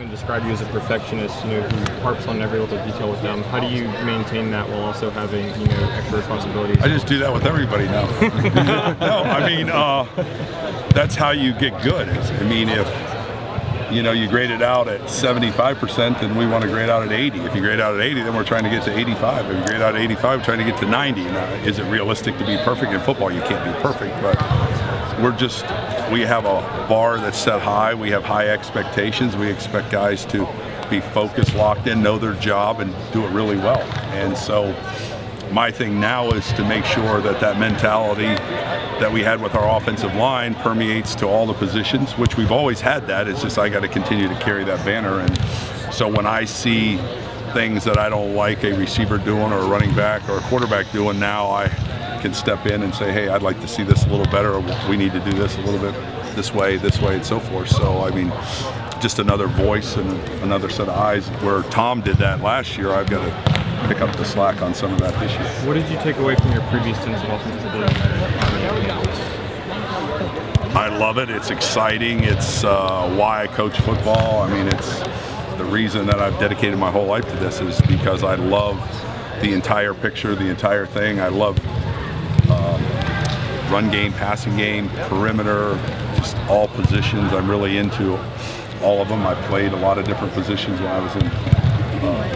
And describe you as a perfectionist, you know, who harps on every little detail with them. How do you maintain that while also having, you know, extra responsibilities? I just do that with everybody now. No, I mean, that's how you get good. I mean, if you know you grade it out at 75%, then we want to grade out at 80. If you grade out at 80, then we're trying to get to 85. If you grade out at 85, we're trying to get to 90. Now, is it realistic to be perfect in football? You can't be perfect, but we have a bar that's set high. We have high expectations. We expect guys to be focused, locked in, know their job, and do it really well. And so my thing now is to make sure that that mentality that we had with our offensive line permeates to all the positions, which we've always had that. It's just I got to continue to carry that banner. And so when I see things that I don't like a receiver doing or a running back or a quarterback doing, now I can step in and say, hey, I'd like to see this a little better, or we need to do this a little bit this way, and so forth. So, I mean, just another voice and another set of eyes. Where Tom did that last year, I've got to pick up the slack on some of that this year. What did you take away from your previous stints of offensive ability? I love it. It's exciting. It's why I coach football. I mean, it's the reason that I've dedicated my whole life to this is because I love the entire picture, the entire thing. I love run game, passing game, perimeter, just all positions. I'm really into all of them. I played a lot of different positions when I was in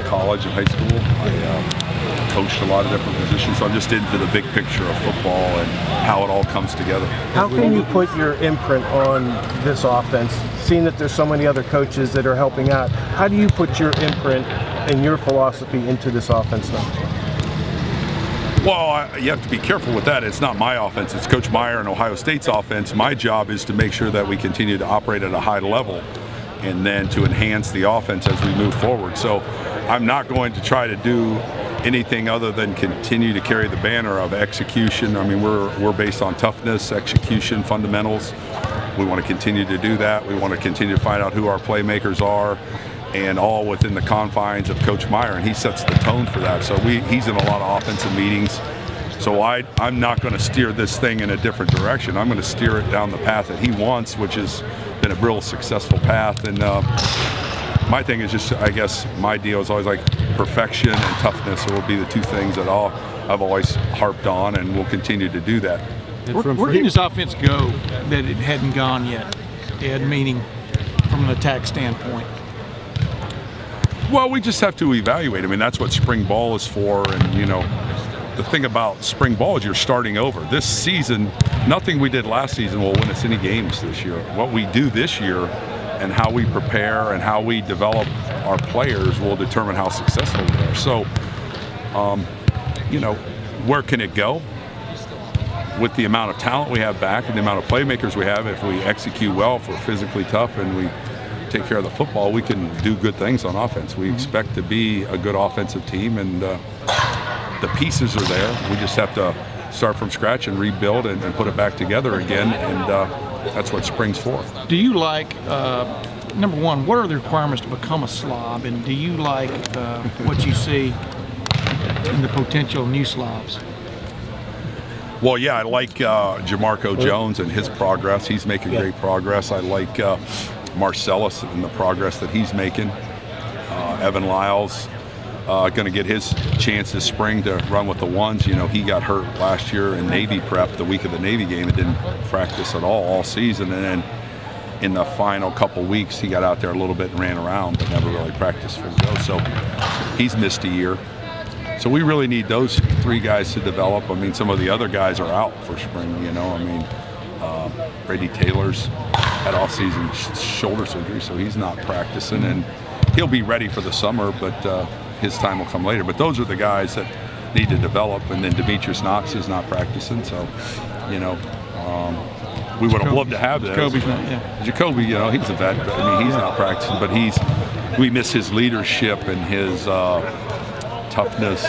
college and high school. I coached a lot of different positions, so I'm just into the big picture of football and how it all comes together. How can you put your imprint on this offense, seeing that there's so many other coaches that are helping out? How do you put your imprint and your philosophy into this offense now? Well, you have to be careful with that. It's not my offense. It's Coach Meyer and Ohio State's offense. My job is to make sure that we continue to operate at a high level and then to enhance the offense as we move forward. So I'm not going to try to do anything other than continue to carry the banner of execution. I mean, we're based on toughness, execution, fundamentals. We want to continue to do that. We want to continue to find out who our playmakers are, and all within the confines of Coach Meyer, and he sets the tone for that. So he's in a lot of offensive meetings. So I'm not going to steer this thing in a different direction. I'm going to steer it down the path that he wants, which has been a real successful path. And my thing is just, I guess, my deal is always like perfection and toughness will be the two things that I've always harped on, and we'll continue to do that. Where can this offense go that it hadn't gone yet, Ed, meaning from an attack standpoint? Well, we just have to evaluate. I mean, that's what spring ball is for. And, you know, the thing about spring ball is you're starting over. This season, nothing we did last season will win us any games this year. What we do this year and how we prepare and how we develop our players will determine how successful we are. So, you know, where can it go? With the amount of talent we have back and the amount of playmakers we have, if we execute well, if we're physically tough and we take care of the football, we can do good things on offense. We expect to be a good offensive team, and the pieces are there. We just have to start from scratch and rebuild and put it back together again, and that's what spring's for. Do you like, number one, what are the requirements to become a slob, and do you like what you see in the potential new slobs? Well, yeah, I like Jamarco Jones and his progress. He's making great progress. I like Marcellus and the progress that he's making. Evan Lyles going to get his chance this spring to run with the ones. You know, he got hurt last year in Navy prep the week of the Navy game and didn't practice at all season. And then in the final couple weeks, he got out there a little bit and ran around, but never really practiced full go. So he's missed a year. So we really need those three guys to develop. I mean, some of the other guys are out for spring, you know. I mean, Brady Taylor's had off-season shoulder surgery, so he's not practicing, and he'll be ready for the summer, but his time will come later. But those are the guys that need to develop, and then Demetrius Knox is not practicing, so, you know, we would have loved to have that. Jacoby's not, yeah. Jacoby, you know, he's a vet, but I mean, he's not practicing, but we miss his leadership and his toughness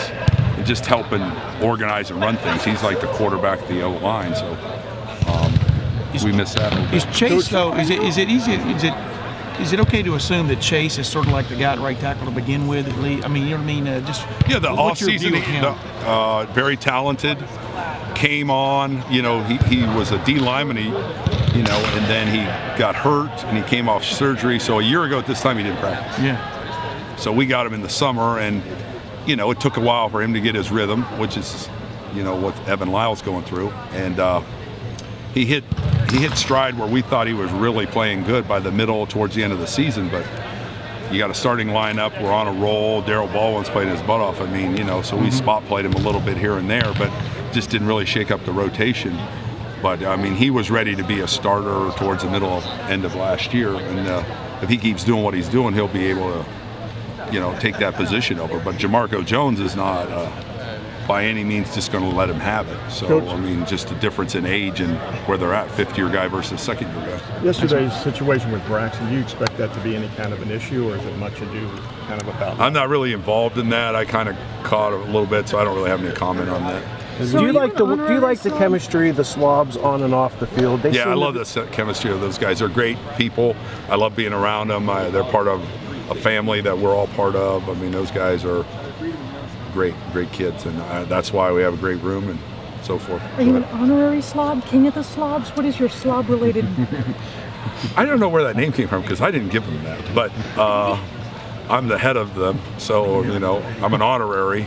and just helping organize and run things. He's like the quarterback of the O-line, so we miss that a little bit. Is Chase, though, is it okay to assume that Chase is sort of like the guy at right tackle to begin with, at least? I mean, you know what I mean? Yeah, the off-season, very talented, came on, you know, he was a D lineman. you know, and then he got hurt and he came off surgery. So a year ago at this time he didn't practice. Yeah. So we got him in the summer, and you know, it took a while for him to get his rhythm, which is, you know, what Evan Lyle's going through, and he hit stride where we thought he was really playing good by the middle towards the end of the season. But you got a starting lineup, we're on a roll. Darrell Baldwin's playing his butt off. I mean, you know, so we spot played him a little bit here and there, but just didn't really shake up the rotation. But I mean, he was ready to be a starter towards the end of last year, and if he keeps doing what he's doing, he'll be able to, you know, take that position over. But Jamarco Jones is not by any means just going to let him have it. So, Coach, I mean, just a difference in age and where they're at, fifth-year guy versus second-year guy. Yesterday's situation with Braxton, do you expect that to be any kind of an issue, or is it much ado kind of about that? I'm not really involved in that. I kind of caught it a little bit, so I don't really have any comment on that. So do you like the chemistry, the slobs on and off the field? Yeah, I love the chemistry of those guys. They're great people. I love being around them. They're part of a family that we're all part of. I mean, those guys are great kids, and that's why we have a great room and so forth. Are you an honorary slob, king of the slobs? What is your slob-related? I don't know where that name came from because I didn't give them that, but I'm the head of them, so you know, I'm an honorary.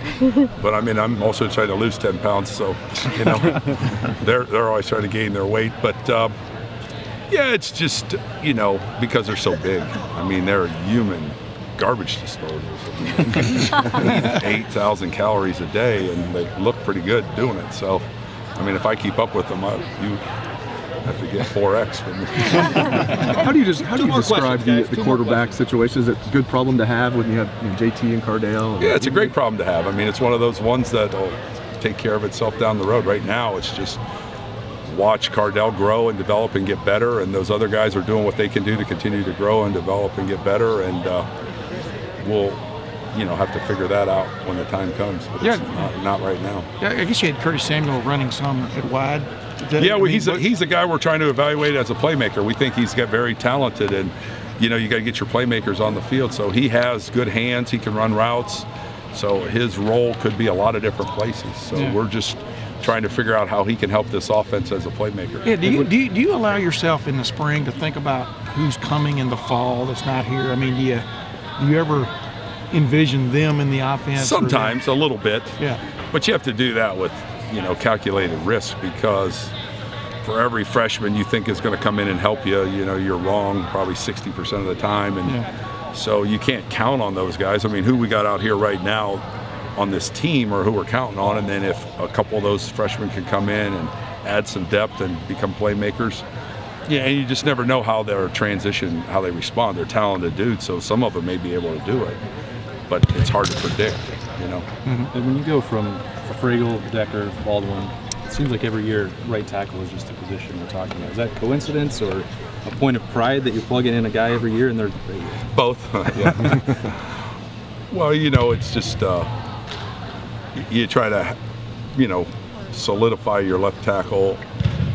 But I mean, I'm also trying to lose 10 pounds, so you know, they're always trying to gain their weight. But yeah, it's just, you know, because they're so big. I mean, they're human garbage disposals. I mean, 8,000 calories a day, and they look pretty good doing it. So, I mean, if I keep up with them, you have to get 4X from me. How do you describe the quarterback situation? Is it a good problem to have when you have, you know, JT and Cardale? Yeah, it's a great problem to have. I mean, it's one of those ones that will take care of itself down the road. Right now, it's just watch Cardale grow and develop and get better, and those other guys are doing what they can do to continue to grow and develop and get better, and we'll, you know, have to figure that out when the time comes. But it's not right now. Yeah, I guess you had Curtis Samuel running some at wide. Yeah, well, he's a guy we're trying to evaluate as a playmaker. We think he's got very talented, and you know, you got to get your playmakers on the field. So he has good hands. He can run routes. So his role could be a lot of different places. So we're just trying to figure out how he can help this offense as a playmaker. Yeah, do you allow yourself in the spring to think about who's coming in the fall that's not here? I mean, do you ever envision them in the offense? Sometimes, a little bit. Yeah. But you have to do that with, you know, calculated risk, because for every freshman you think is going to come in and help you, you know, you're wrong probably 60% of the time. And so you can't count on those guys. I mean, who we got out here right now on this team or who we're counting on, and then if a couple of those freshmen can come in and add some depth and become playmakers, yeah, and you just never know how their transition, how they respond. They're talented dudes, so some of them may be able to do it, but it's hard to predict, you know. And when you go from Fragel, Decker, Baldwin, it seems like every year right tackle is just the position we're talking about. Is that coincidence or a point of pride that you're plugging in a guy every year and they're both? Well, you know, it's just you try to, you know, solidify your left tackle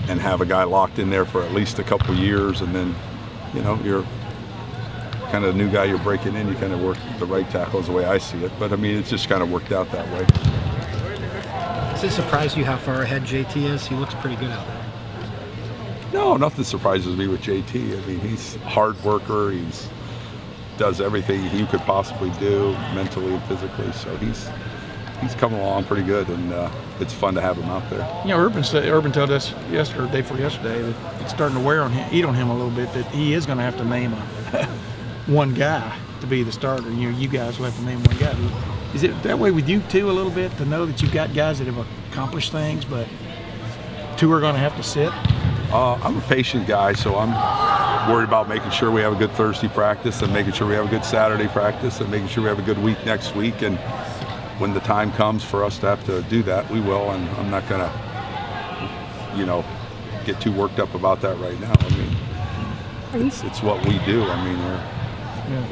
and have a guy locked in there for at least a couple years, and then, you know, you're kind of the new guy you're breaking in, you kind of work the right tackle is the way I see it. But I mean, it's just kind of worked out that way. Does it surprise you how far ahead JT is? He looks pretty good out there. No, nothing surprises me with JT. I mean, he's a hard worker. He's does everything he could possibly do mentally and physically. So he's coming along pretty good, and it's fun to have him out there. You know, Urban told us yesterday, day before yesterday, that it's starting to wear on him, eat on him a little bit, that he is going to have to name one guy to be the starter. You know, you guys will have to name one guy. Is it that way with you too a little bit, to know that you've got guys that have accomplished things, but two are going to have to sit? I'm a patient guy, so I'm worried about making sure we have a good Thursday practice and making sure we have a good Saturday practice and making sure we have a good week next week. And when the time comes for us to have to do that, we will. And I'm not going to, you know, get too worked up about that right now. I mean, it's what we do. I mean,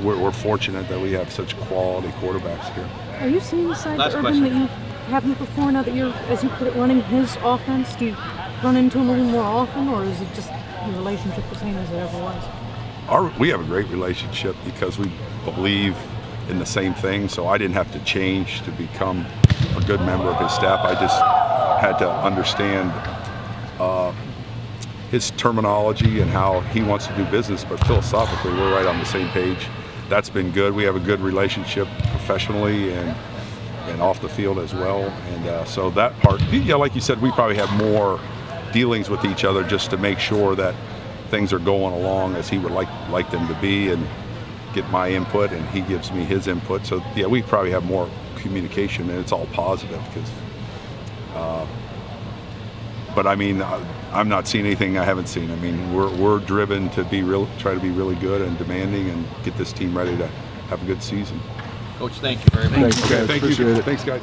we're fortunate that we have such quality quarterbacks here. Are you seeing the side to Urban that you haven't before, now that you're, as you put it, running his offense? Do you run into him a little more often, or is it just your relationship the same as it ever was? We have a great relationship because we believe in the same thing, so I didn't have to change to become a good member of his staff. I just had to understand his terminology and how he wants to do business, but philosophically we're right on the same page. That's been good. We have a good relationship professionally and off the field as well. And so that part, yeah, like you said, we probably have more dealings with each other just to make sure that things are going along as he would like them to be, and get my input and he gives me his input. So yeah, we probably have more communication, and it's all positive. Because but I mean, I'm not seeing anything I haven't seen. I mean, we're driven to try to be really good and demanding and get this team ready to have a good season. Coach, thank you very much. Okay, thank you. Thanks, guys.